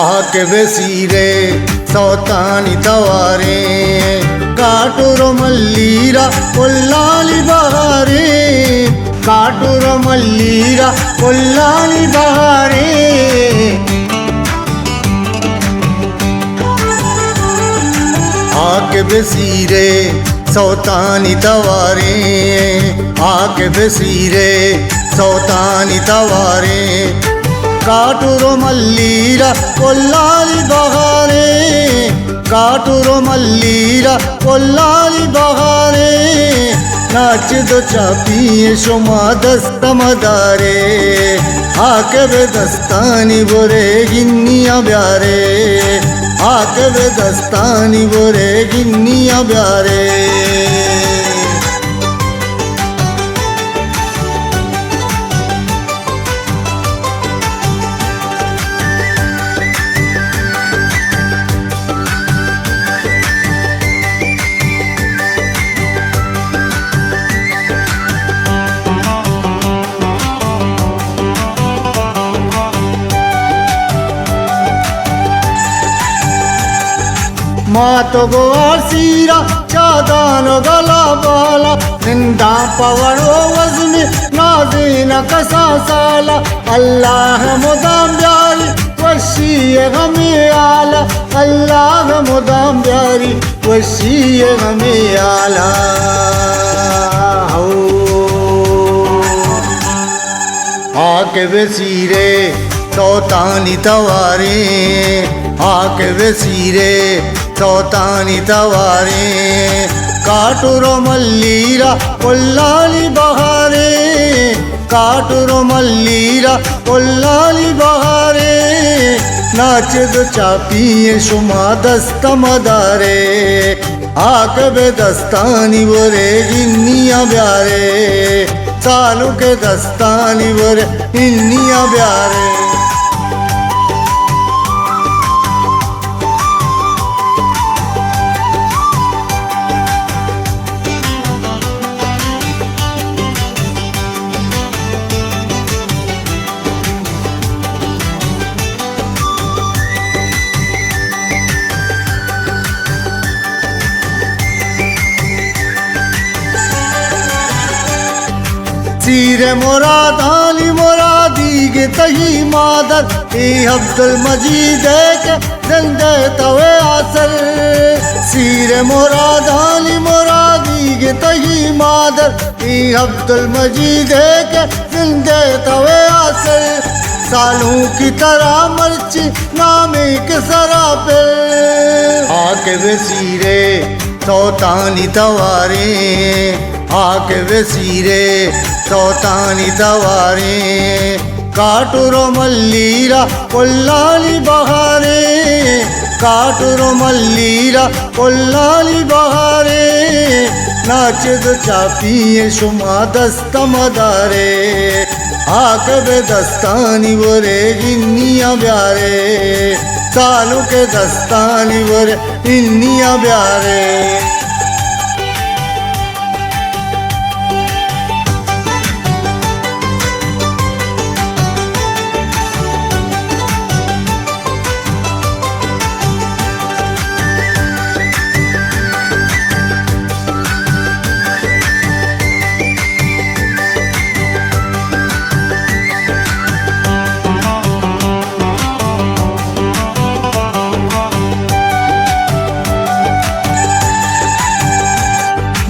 ಆಕೆ ಬೆಸೀರೆ ಸೌತಾನಿ ತವಾರೆ ಕಾಟೂರು ಮಲ್ಲೀರ ಕೊಲ್ಲಾಲಿ ಬಹಾರೆ ಕಾಟೂರು ಮಲ್ಲೀರ ಕೊಲ್ಲಾಲಿ ಬಹಾರೆ ಆಕೆ ಬೆಸೀರೆ ಸೌತಾನಿ ತವಾರೆ ಆಕೆ ಬೆಸೀರೆ ಸೌತಾನಿ ತವಾರೆ ಕಾಟೂರು ಮಲ್ಲೀರ ಕೊಲ್ಲಾಲಿ ಬಹಾರೆ ಕಾಟೂರು ಮಲ್ಲೀರ ಕೊಲ್ಲಾಲಿ ಬಹಾರೆ ನಾಚಿದು ಚಾಪಿಯೆ ಶುಮಾ ದಸ್ತ ಮದಾರೆ ಆಕೆವೆ ದಸ್ತಾನಿ ಬೊರೆ ಗಿನ್ನಿಯ ಬ್ಯಾರೆ ಆಕೆವೆ ದಸ್ತಾನಿ ಬೊರೆ ಗಿನ್ನಿಯ ಬ್ಯಾರೆ ಮಾತೊಗೋ ಆರ್ಸೀರ ಚಾದಾನೊ ಗಲಾ ಬಾಲ ನಿಂದಾ ಪವಳೋ ವಜ್ಮಿ ನಾಜೀನ ಕಸಾ ಸಾಲ ಅಲ್ಲಾಹ ಮುದಾಂ ಬ್ಯಾರಿ ವಶೀಯ ಗಮಿ ಆಲ ಅಲ್ಲಾಹ ಮುದಾಂ ಬ್ಯಾರಿ ವಶೀಯ ಗಮಿ ಆಲ ಆಕೆ ಬೆಸೀರೆ ಸೌತಾನಿ ತವಾರೆ ಆಕೆ ಬೆಸೀರೆ ಸೌತಾನಿ ತವಾರೆ ಕಾಟೂರು ಮಲ್ಲೀರ ಕೊಲ್ಲಾಲಿ ಬಹಾರೆ ಕಾಟೂರು ಮಲ್ಲೀರ ಕೊಲ್ಲಾಲಿ ಬಹಾರೆ ನಾಚದು ಚಾಪಿಯೆ ಶುಮಾ ದಸ್ತ ಮದಾರೆ ಆಕಬೆ ದಸ್ತಾನಿ ಬೊರೆ ಗಿನ್ನಿಯ ಬ್ಯಾರೆ ಸಾಲುಕೆ ದಸ್ತಾನಿ ಬೊರೆ ಇನ್ನಿಯ ಬ್ಯಾರೆ सीरे मुराद आली मुरादीगे तही मादर ए अब्दुल मजीद के जिंदे तवे आसर सीरे मुराद आली मुरादीगे तही मादर ए अब्दुल मजीद के जिंदे तवे आसर सालों की तरह मर्ची नामे के सरा पे आके बेसीरे सौतानी तवारे आके बेसीरे सौतानी तवारे काटूರು ಮಲ್ಲೀರ ಕೊಲ್ಲಾಲಿ ಬಹಾರೆ ಕಾಟೂರು ಮಲ್ಲೀರ ಕೊಲ್ಲಾಲಿ ಬಹಾರೆ ನಾಚದು ಚಾಪಿಯೆ ಶುಮಾ ದಸ್ತ ಮದಾರೆ ಆಕಬೆ ದಸ್ತಾನಿ ಬೊರೆ ಗಿನ್ನಿಯ ಬ್ಯಾರೆ ಸಾಲುಕೆ ದಸ್ತಾನಿ ಬೊರೆ ಇನ್ನಿಯ ಬ್ಯಾರೆ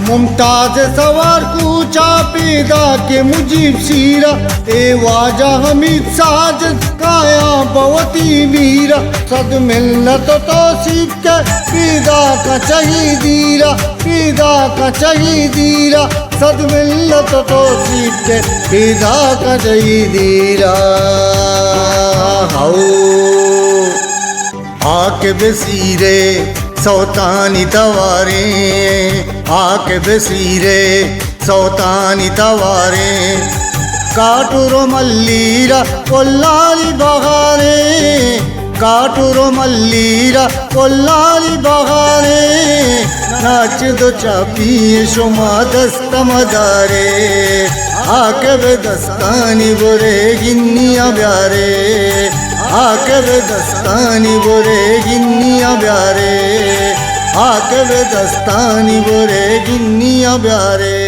मुमताज सवार कूचा पैदा के मुजीब शीरा ए वाजा हमीद साजद काया बवती वीरा सद मिल्लत तौसीफ के पैदा का शहीदीरा पैदा का शहीदीरा सद मिल्लत तौसीफ के पैदा का शहीदीरा आके बेसीरे सौतानी तवारे आके बेसीरे सौतानी तवारे काटूರು ಮಲ್ಲೀರ ಕೊಲ್ಲಾಲಿ ಬಹಾರೆ ಕಾಟೂರು ಮಲ್ಲೀರ ಕೊಲ್ಲಾಲಿ ಬಹಾರೆ ನಾಚದು ಚಾಪಿಯೆ ಶುಮಾ ದಸ್ತ ಮದಾರೆ ಆಕಬೆ ದಸ್ತಾನಿ ಬೊರೆ ಗಿನ್ನಿಯ ಬ್ಯಾರೆ आकर दस्तानी बोरे गिन्नियाँ ब्यारे, आकर दस्तानी बोरे गिन्नियाँ ब्यारे।